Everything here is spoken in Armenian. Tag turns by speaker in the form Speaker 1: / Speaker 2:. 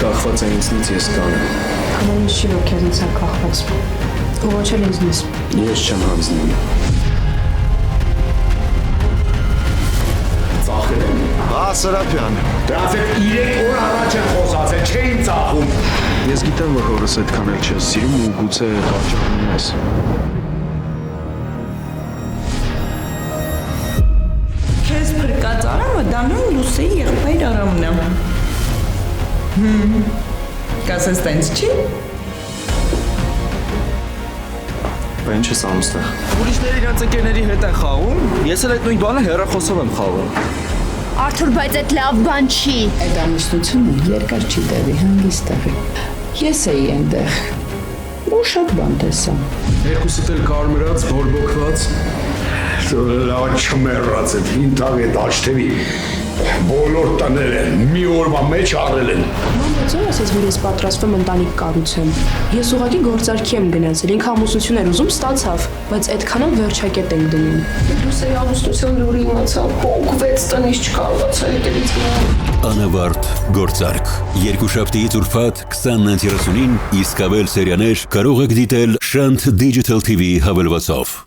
Speaker 1: կախված է ինձնից, ես կանեմ։
Speaker 2: Ամեն ինչ չի, որ քեզնից է կախված։ Ու ոչ էլ ինձնից։
Speaker 1: Ես չեմ հանձնում։ Ծախել եմ։
Speaker 3: Հա, Սրափյան։
Speaker 4: Դրանց հետ 3 օր առաջ են խոսացել, չէին ծախում։
Speaker 1: Ես գիտեմ, որ հորս այդքան էլ չես սիրում ու գուցե պատճառում ես։
Speaker 5: Քեզ փրկած Արամը դա նույն Լուսեի եղբայր Արամն է։ Կասես տենց չի։
Speaker 1: Բա ինչ ես անում ստեղ։
Speaker 3: Ուրիշները իրենց ընկերների հետ են խաղում, ես էլ այդ նույն բանը հեռախոսով եմ խաղում։
Speaker 6: Արթուր, բայց այդ լավ բան չի։
Speaker 7: Այդ ամուսնությունը երկար չի տևի, հանգիստ տեղի։ Ես էի այնտեղ ու շատ բան տեսա։
Speaker 1: Երկուսդ էլ կարմրած, բորբոքված։
Speaker 4: Լավ չմեռած է, ինտագ է դաշտևի։ Բոլոր տները մի օրվա մեջ առել են։
Speaker 2: Ո՞նց ասես, որ ես պատրաստվում ընտանիք կառուցեմ։ Ես ուղղակի գործարքի եմ գնացել, ինքը ամուսնություն էր ուզում, ստացավ, բայց այդքանով վերջակետ ենք դնում։
Speaker 8: Լուսեի ամուսնության լուրը իմացա, հոգվեց տնից չկարողացա հետևից գնալ։
Speaker 9: Անավարտ գործարք երկուշաբթիից ուրբաթ 20:30-ին իսկ ավել սերիաներ կարող եք դիտել Շանթ Digital TV հավելվածով։